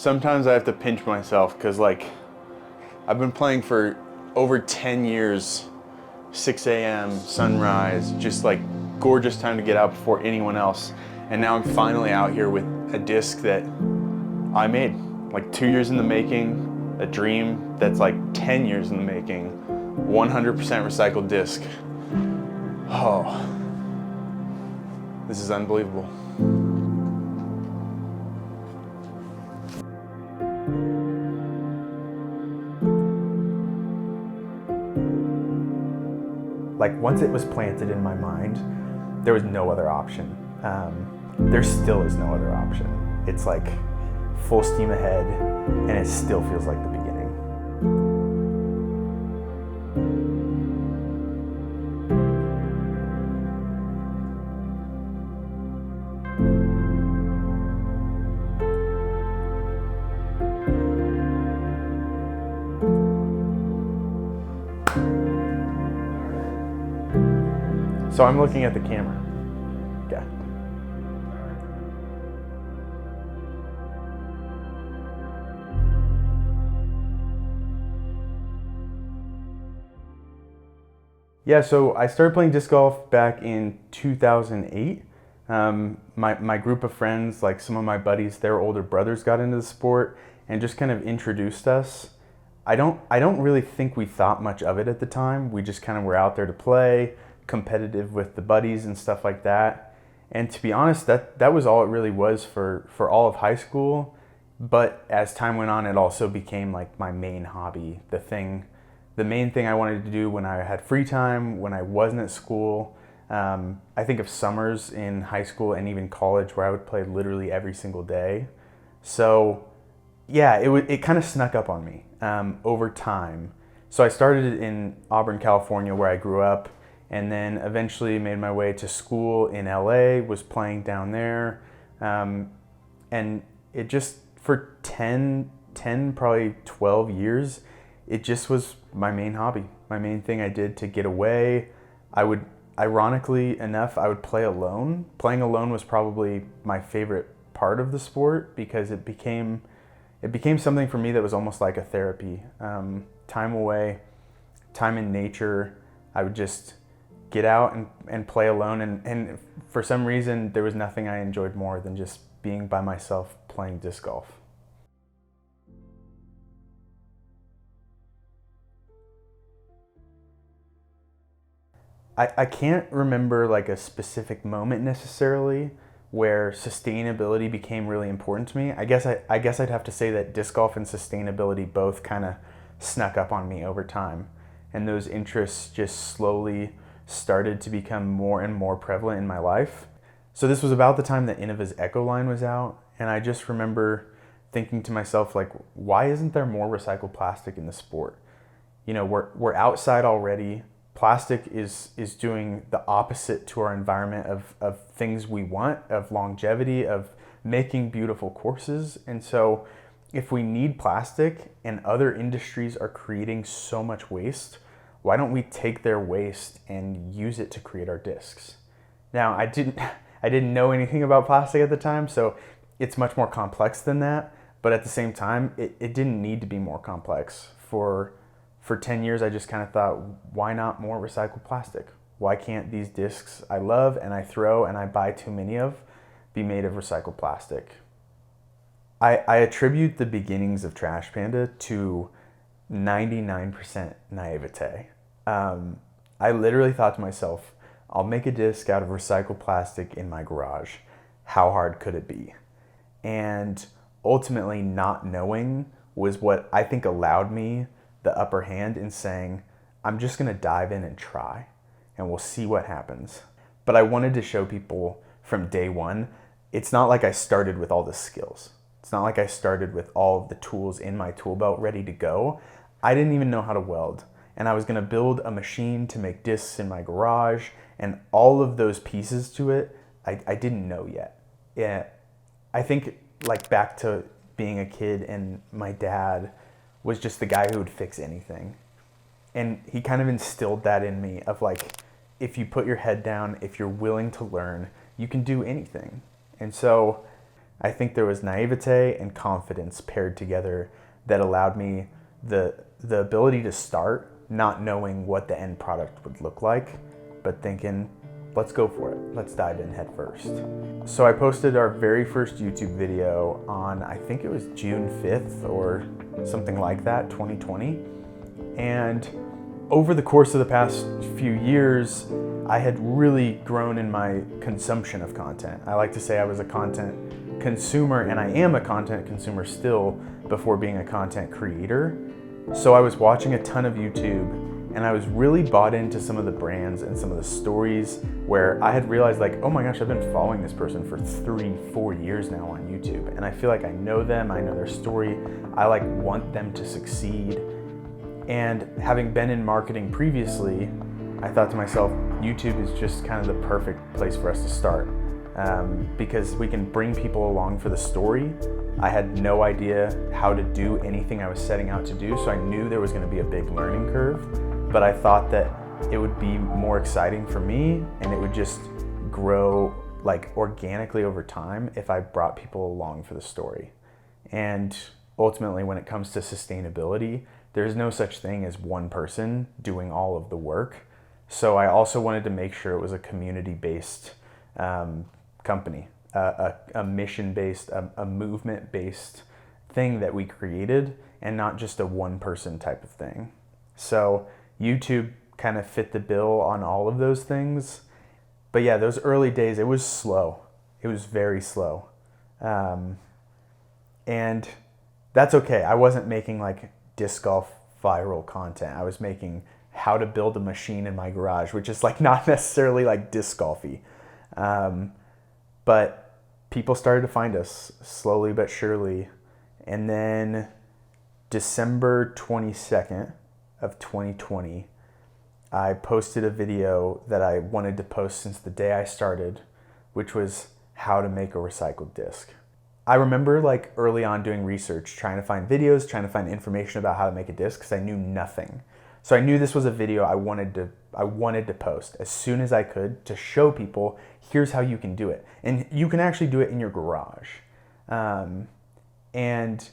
Sometimes I have to pinch myself because like I've been playing for over 10 years, 6 a.m., sunrise, just like gorgeous time to get out before anyone else. And now I'm finally out here with a disc that I made, like 2 years in the making, a dream that's like 10 years in the making, 100% recycled disc. Oh, this is unbelievable. Like once it was planted in my mind, there was no other option. There still is no other option. It's like full steam ahead, and it still feels like the beginning. So I'm looking at the camera. Okay. Yeah, so I started playing disc golf back in 2008. My group of friends, like some of my buddies, their older brothers got into the sport and just kind of introduced us. I don't really think we thought much of it at the time. We just kind of were out there to play, competitive with the buddies and stuff like that. And to be honest, that was all it really was for all of high school. But as time went on, it also became like my main hobby, the main thing I wanted to do when I had free time, when I wasn't at school. I think of summers in high school and even college where I would play literally every single day. So yeah, it kind of snuck up on me over time. So I started in Auburn, California, where I grew up, and then eventually made my way to school in LA, was playing down there. And it just, for 10, probably 12 years, it just was my main hobby, my main thing I did to get away. Ironically enough, I would play alone. Playing alone was probably my favorite part of the sport because it became something for me that was almost like a therapy. Time away, time in nature. I would just get out and play alone. And for some reason, there was nothing I enjoyed more than just being by myself playing disc golf. I can't remember like a specific moment necessarily where sustainability became really important to me. I guess I'd have to say that disc golf and sustainability both kind of snuck up on me over time. And those interests just slowly started to become more and more prevalent in my life. So this was about the time that Innova's Echo line was out, and I just remember thinking to myself, like, why isn't there more recycled plastic in the sport? You know, we're outside already. Plastic is doing the opposite to our environment of things we want, of longevity, of making beautiful courses. And so if we need plastic and other industries are creating so much waste, why don't we take their waste and use it to create our discs? Now, I didn't know anything about plastic at the time, so it's much more complex than that. But at the same time, it didn't need to be more complex. For 10 years, I just kind of thought, why not more recycled plastic? Why can't these discs I love and I throw and I buy too many of be made of recycled plastic? I attribute the beginnings of Trash Panda to 99% naivete. I literally thought to myself, I'll make a disc out of recycled plastic in my garage. How hard could it be? And ultimately not knowing was what I think allowed me the upper hand in saying, I'm just gonna dive in and try, and we'll see what happens. But I wanted to show people from day one, it's not like I started with all the skills. It's not like I started with all of the tools in my tool belt ready to go. I didn't even know how to weld, and I was gonna build a machine to make discs in my garage, and all of those pieces to it, I didn't know yet. Yeah, I think like back to being a kid, and my dad was just the guy who would fix anything. And he kind of instilled that in me of like, if you put your head down, if you're willing to learn, you can do anything. And so I think there was naivete and confidence paired together that allowed me the ability to start not knowing what the end product would look like, but thinking, let's go for it. Let's dive in head first. So I posted our very first YouTube video on, I think it was June 5th or something like that, 2020. And over the course of the past few years, I had really grown in my consumption of content. I like to say I was a content consumer, and I am a content consumer still before being a content creator. So I was watching a ton of YouTube, and I was really bought into some of the brands and some of the stories where I had realized like, oh my gosh, I've been following this person for 3-4 years now on YouTube. And I feel like I know them, I know their story, I like want them to succeed. And having been in marketing previously, I thought to myself, YouTube is just kind of the perfect place for us to start. Because we can bring people along for the story. I had no idea how to do anything I was setting out to do, so I knew there was going to be a big learning curve. But I thought that it would be more exciting for me and it would just grow like organically over time if I brought people along for the story. And ultimately, when it comes to sustainability, there's no such thing as one person doing all of the work. So I also wanted to make sure it was a community-based company, a mission-based, a movement-based thing that we created, and not just a one-person type of thing. So YouTube kind of fit the bill on all of those things. But yeah, those early days, it was slow. It was very slow. And that's okay. I wasn't making like disc golf viral content. I was making how to build a machine in my garage, which is like not necessarily like disc golfy. But people started to find us slowly but surely. And then December 22nd of 2020, I posted a video that I wanted to post since the day I started, which was how to make a recycled disc. I remember like early on doing research, trying to find videos, trying to find information about how to make a disc because I knew nothing. So I knew this was a video I wanted to post as soon as I could to show people, here's how you can do it. And you can actually do it in your garage. And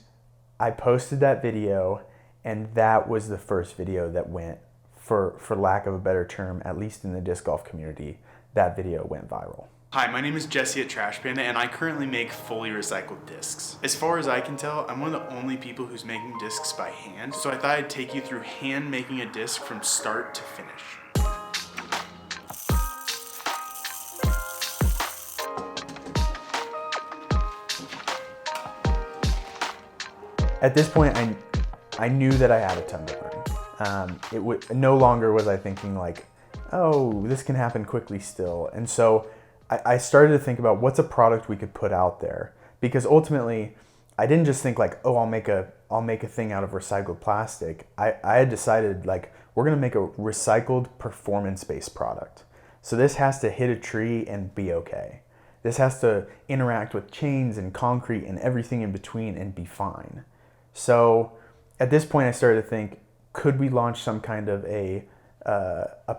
I posted that video, and that was the first video that went, for lack of a better term, at least in the disc golf community, that video went viral. Hi, my name is Jesse at Trash Panda, and I currently make fully recycled discs. As far as I can tell, I'm one of the only people who's making discs by hand, so I thought I'd take you through hand making a disc from start to finish. At this point, I knew that I had a ton to learn. No longer was I thinking like, oh, this can happen quickly still. And so I started to think about what's a product we could put out there, because ultimately I didn't just think like, oh, I'll make a thing out of recycled plastic. I had decided like, we're gonna make a recycled performance-based product. So this has to hit a tree and be okay. This has to interact with chains and concrete and everything in between and be fine. So at this point I started to think, could we launch some kind of a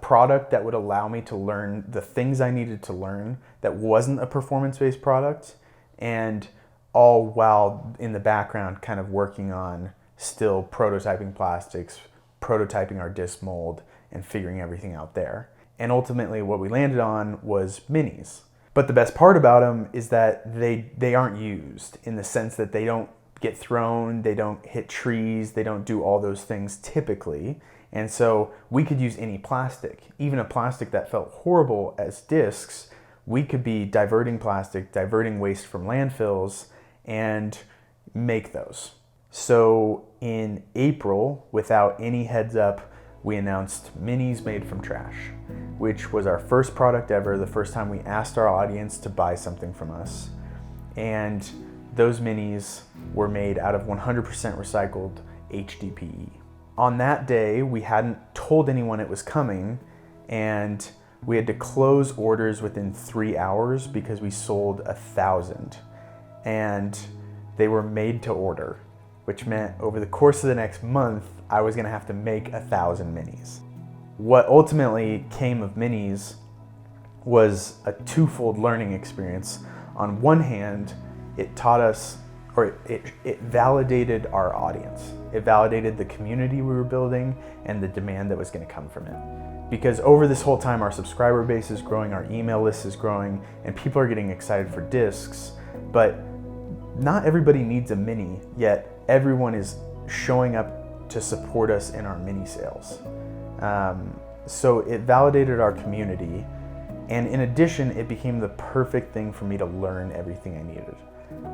product that would allow me to learn the things I needed to learn that wasn't a performance-based product, and all while in the background kind of working on still prototyping plastics, prototyping our disc mold, and figuring everything out there. And ultimately what we landed on was minis. But the best part about them is that they aren't used, in the sense that they don't get thrown, they don't hit trees, they don't do all those things typically. And so we could use any plastic, even a plastic that felt horrible as discs. We could be diverting plastic, diverting waste from landfills, and make those. So in April, without any heads up, we announced minis made from trash, which was our first product ever, the first time we asked our audience to buy something from us. And those minis were made out of 100% recycled HDPE. On that day, we hadn't told anyone it was coming, and we had to close orders within 3 hours because we sold 1,000. And they were made to order, which meant over the course of the next month, I was gonna have to make 1,000 minis. What ultimately came of minis was a twofold learning experience. On one hand, it taught us, or it validated our audience. It validated the community we were building and the demand that was going to come from it. Because over this whole time, our subscriber base is growing, our email list is growing, and people are getting excited for discs. But not everybody needs a mini, yet everyone is showing up to support us in our mini sales. So it validated our community, and in addition, it became the perfect thing for me to learn everything I needed.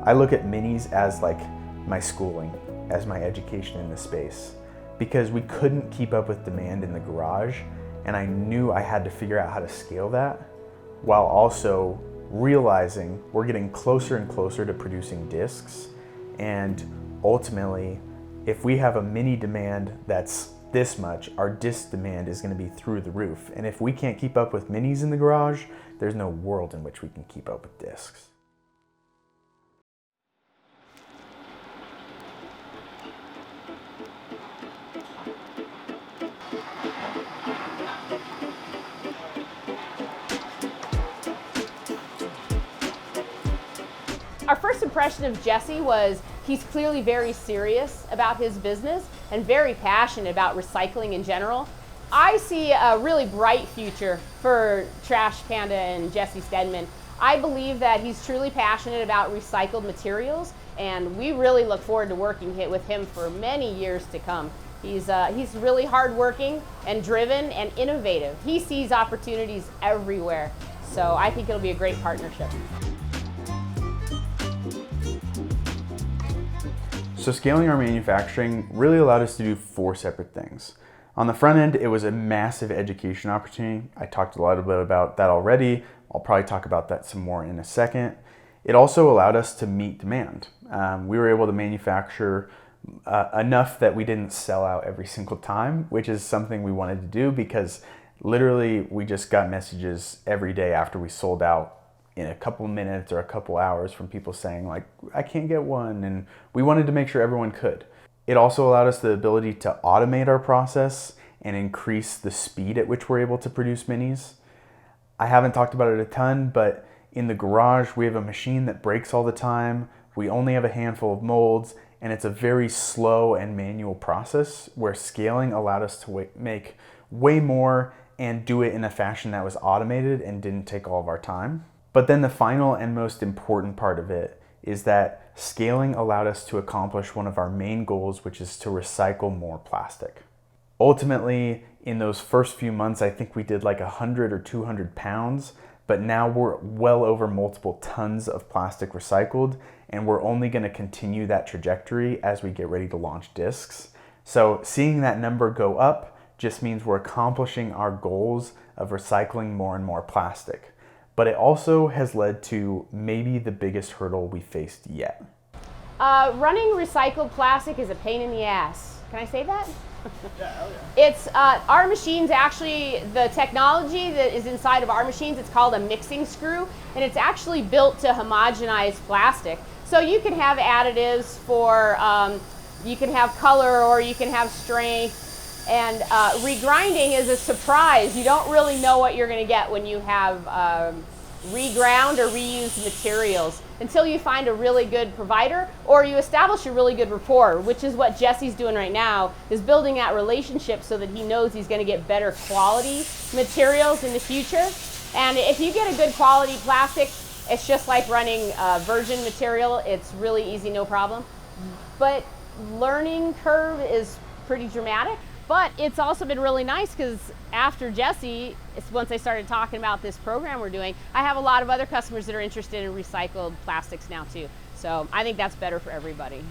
I look at minis as like my schooling, as my education in this space, because we couldn't keep up with demand in the garage, and I knew I had to figure out how to scale that while also realizing we're getting closer and closer to producing discs. And ultimately, if we have a mini demand that's this much, our disc demand is going to be through the roof. And if we can't keep up with minis in the garage, there's no world in which we can keep up with discs. Our first impression of Jesse was he's clearly very serious about his business and very passionate about recycling in general. I see a really bright future for Trash Panda and Jesse Stedman. I believe that he's truly passionate about recycled materials, and we really look forward to working with him for many years to come. He's really hardworking and driven and innovative. He sees opportunities everywhere, so I think it'll be a great partnership. So scaling our manufacturing really allowed us to do 4 separate things. On the front end, it was a massive education opportunity. I talked a little bit about that already. I'll probably talk about that some more in a second. It also allowed us to meet demand. We were able to manufacture enough that we didn't sell out every single time, which is something we wanted to do because literally we just got messages every day after we sold out in a couple minutes or a couple hours from people saying like, I can't get one, and we wanted to make sure everyone could. It also allowed us the ability to automate our process and increase the speed at which we're able to produce minis. I haven't talked about it a ton, but in the garage, we have a machine that breaks all the time. We only have a handful of molds, and it's a very slow and manual process where scaling allowed us to make way more and do it in a fashion that was automated and didn't take all of our time. But then the final and most important part of it is that scaling allowed us to accomplish one of our main goals, which is to recycle more plastic. Ultimately, in those first few months, I think we did like 100 or 200 pounds, but now we're well over multiple tons of plastic recycled, and we're only going to continue that trajectory as we get ready to launch discs. So seeing that number go up just means we're accomplishing our goals of recycling more and more plastic. But it also has led to maybe the biggest hurdle we faced yet. Running recycled plastic is a pain in the ass. Can I say that? Yeah, hell yeah. It's our machines, actually, the technology that is inside of our machines, it's called a mixing screw, and it's actually built to homogenize plastic. So you can have additives for, you can have color or you can have strength. And regrinding is a surprise. You don't really know what you're going to get when you have reground or reused materials until you find a really good provider or you establish a really good rapport, which is what Jesse's doing right now, is building that relationship so that he knows he's going to get better quality materials in the future. And if you get a good quality plastic, it's just like running virgin material. It's really easy, no problem. But learning curve is pretty dramatic. But it's also been really nice because after Jesse, once I started talking about this program we're doing, I have a lot of other customers that are interested in recycled plastics now too. So I think that's better for everybody.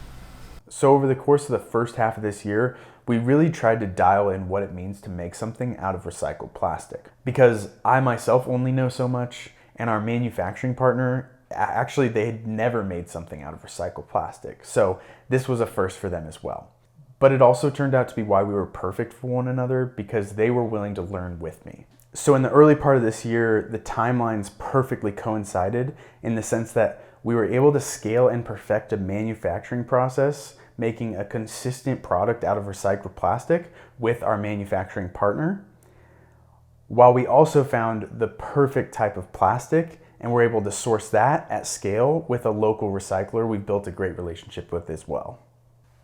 So over the course of the first half of this year, we really tried to dial in what it means to make something out of recycled plastic. Because I myself only know so much, and our manufacturing partner, actually they had never made something out of recycled plastic. So this was a first for them as well. But it also turned out to be why we were perfect for one another, because they were willing to learn with me. So in the early part of this year, the timelines perfectly coincided in the sense that we were able to scale and perfect a manufacturing process, making a consistent product out of recycled plastic with our manufacturing partner, while we also found the perfect type of plastic and we're able to source that at scale with a local recycler we've built a great relationship with as well.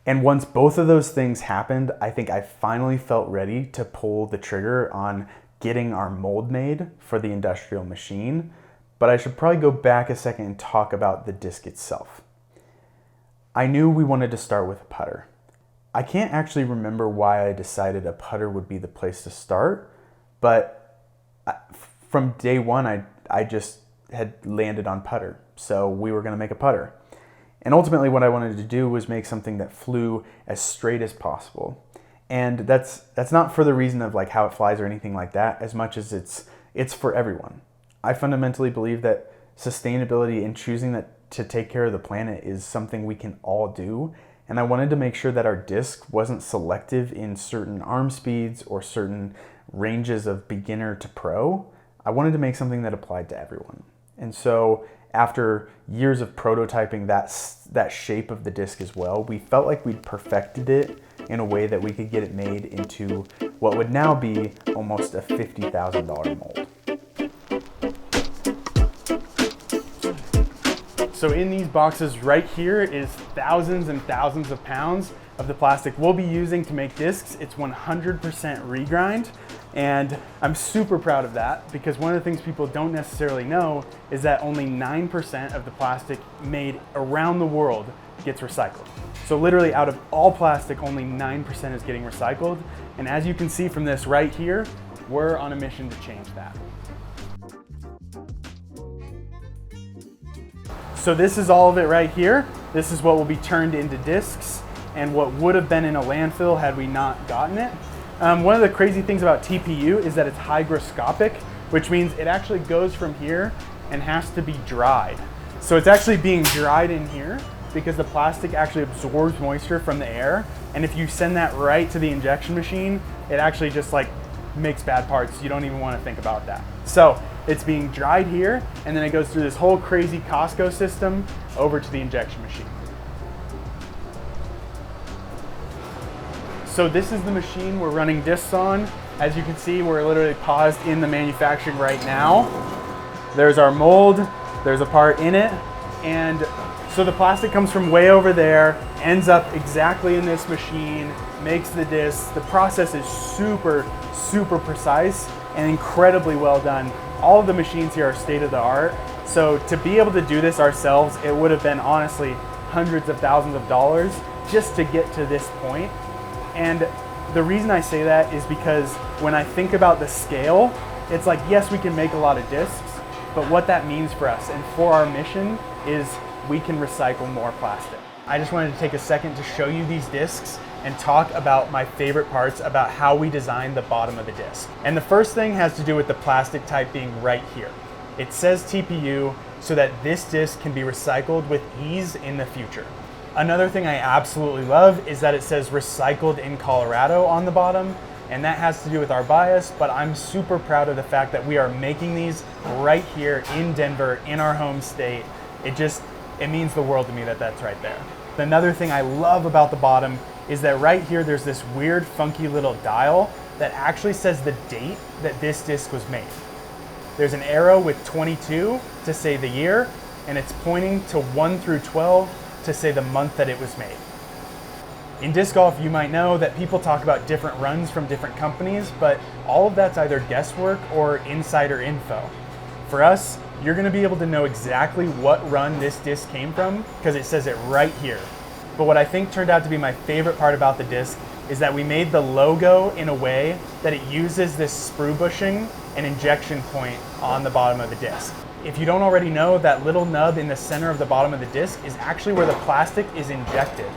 And once both of those things happened, I think I finally felt ready to pull the trigger on getting our mold made for the industrial machine. But I should probably go back a second and talk about the disc itself. I knew we wanted to start with a putter. I can't actually remember why I decided a putter would be the place to start, but from day one, I just had landed on putter. So we were gonna make a putter. And ultimately what I wanted to do was make something that flew as straight as possible. And that's not for the reason of like how it flies or anything like that, as much as it's for everyone. I fundamentally believe that sustainability and choosing that to take care of the planet is something we can all do. And I wanted to make sure that our disc wasn't selective in certain arm speeds or certain ranges of beginner to pro. I wanted to make something that applied to everyone. And so after years of prototyping that shape of the disc as well, we felt like we'd perfected it in a way that we could get it made into what would now be almost a $50,000 mold. So in these boxes right here is thousands and thousands of pounds of the plastic we'll be using to make discs. It's 100% regrind. And I'm super proud of that because one of the things people don't necessarily know is that only 9% of the plastic made around the world gets recycled. So literally out of all plastic, only 9% is getting recycled. And as you can see from this right here, we're on a mission to change that. So this is all of it right here. This is what will be turned into discs and what would have been in a landfill had we not gotten it. One of the crazy things about TPU is that it's hygroscopic, which means it actually goes from here and has to be dried. So it's actually being dried in here because the plastic actually absorbs moisture from the air. And if you send that right to the injection machine, it actually just like makes bad parts. You don't even want to think about that. So it's being dried here, and then it goes through this whole crazy Costco system over to the injection machine. So this is the machine we're running discs on. As you can see, we're literally paused in the manufacturing right now. There's our mold, there's a part in it, and so the plastic comes from way over there, ends up exactly in this machine, makes the discs. The process is super, super precise and incredibly well done. All of the machines here are state of the art. So to be able to do this ourselves, it would have been honestly hundreds of thousands of dollars just to get to this point. And the reason I say that is because when I think about the scale, it's like, yes, we can make a lot of discs, but what that means for us and for our mission is we can recycle more plastic. I just wanted to take a second to show you these discs and talk about my favorite parts about how we designed the bottom of the disc. And the first thing has to do with the plastic type being right here. It says TPU so that this disc can be recycled with ease in the future. Another thing I absolutely love is that it says recycled in Colorado on the bottom, and that has to do with our bias, but I'm super proud of the fact that we are making these right here in Denver, in our home state. It means the world to me that that's right there. Another thing I love about the bottom is that right here there's this weird funky little dial that actually says the date that this disc was made. There's an arrow with 22 to say the year, and it's pointing to 1 through 12 to say the month that it was made. In disc golf, you might know that people talk about different runs from different companies, but all of that's either guesswork or insider info. For us, you're gonna be able to know exactly what run this disc came from because it says it right here. But what I think turned out to be my favorite part about the disc is that we made the logo in a way that it uses this sprue bushing and injection point on the bottom of the disc. If you don't already know, that little nub in the center of the bottom of the disc is actually where the plastic is injected.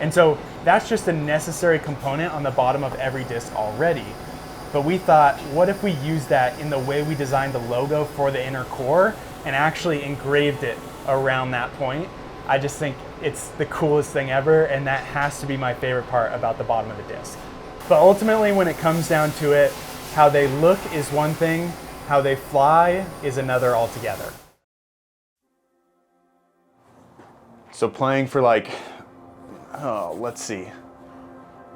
And so that's just a necessary component on the bottom of every disc already. But we thought, what if we use that in the way we designed the logo for the inner core and actually engraved it around that point? I just think it's the coolest thing ever, and that has to be my favorite part about the bottom of the disc. But ultimately, when it comes down to it, how they look is one thing, how they fly is another altogether. So playing for like, let's see.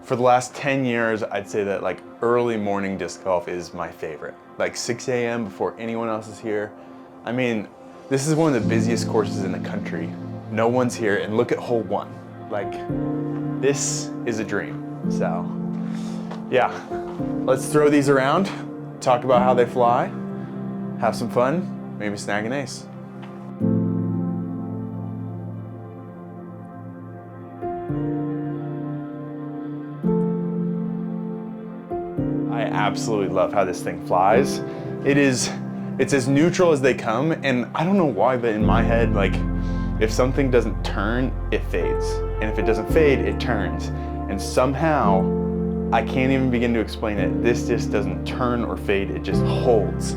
For the last 10 years, I'd say that like early morning disc golf is my favorite. Like 6 a.m. before anyone else is here. I mean, This is one of the busiest courses in the country. No one's here, and look at hole 1. Like, this is a dream. So, yeah, let's throw these around, talk about how they fly, have some fun, maybe snag an ace. I absolutely love how this thing flies. It's as neutral as they come, and I don't know why, but in my head, like, if something doesn't turn, it fades. And if it doesn't fade, it turns. And somehow, I can't even begin to explain it. This just doesn't turn or fade, it just holds.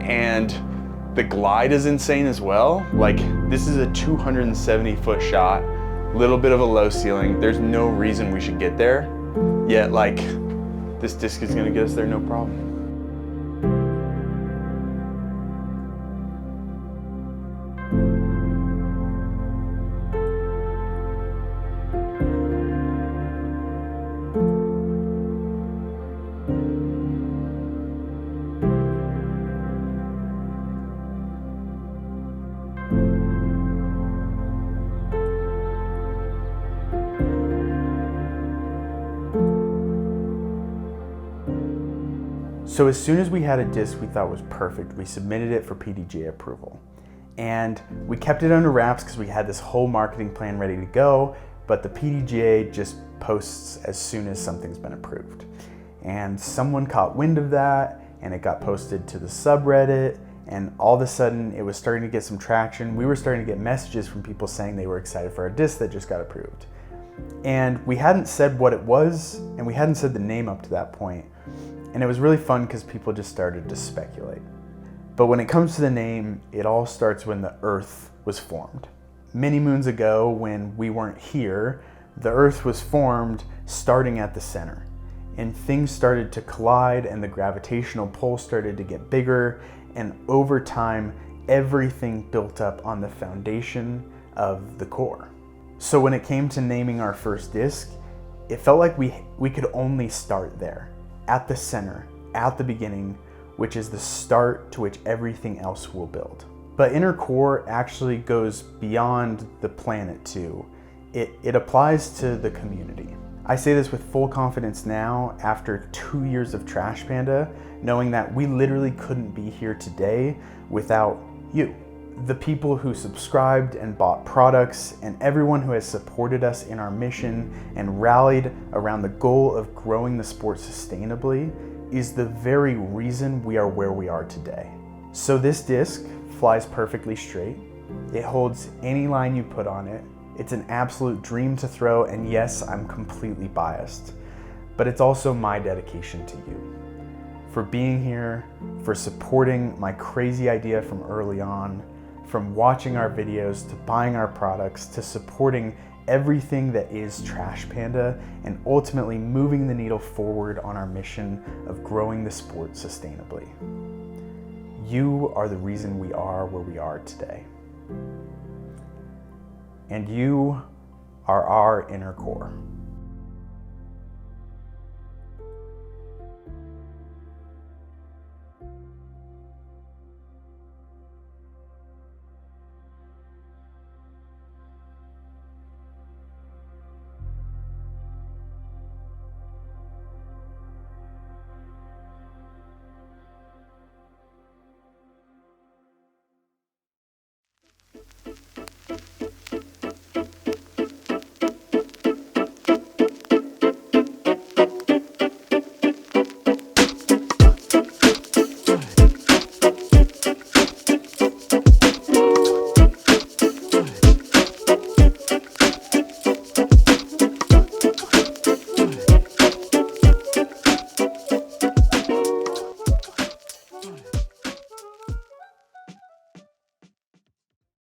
And the glide is insane as well. Like, this is a 270-foot shot, little bit of a low ceiling. There's no reason we should get there, yet like, this disc is gonna get us there no problem. So as soon as we had a disc we thought was perfect, we submitted it for PDGA approval. And we kept it under wraps because we had this whole marketing plan ready to go, but the PDGA just posts as soon as something's been approved. And someone caught wind of that, and it got posted to the subreddit, and all of a sudden it was starting to get some traction. We were starting to get messages from people saying they were excited for our disc that just got approved. And we hadn't said what it was, and we hadn't said the name up to that point. And it was really fun because people just started to speculate. But when it comes to the name, it all starts when the Earth was formed. Many moons ago, when we weren't here, the Earth was formed starting at the center. And things started to collide, and the gravitational pull started to get bigger, and over time, everything built up on the foundation of the core. So when it came to naming our first disc, it felt like we could only start there, at the center, at the beginning, which is the start to which everything else will build. But Inner Core actually goes beyond the planet too. It applies to the community. I say this with full confidence now after 2 years of Trash Panda, knowing that we literally couldn't be here today without you. The people who subscribed and bought products, and everyone who has supported us in our mission and rallied around the goal of growing the sport sustainably is the very reason we are where we are today. So this disc flies perfectly straight. It holds any line you put on it. It's an absolute dream to throw, and yes, I'm completely biased, but it's also my dedication to you. For being here, for supporting my crazy idea from early on, from watching our videos to buying our products to supporting everything that is Trash Panda and ultimately moving the needle forward on our mission of growing the sport sustainably. You are the reason we are where we are today. And you are our inner core.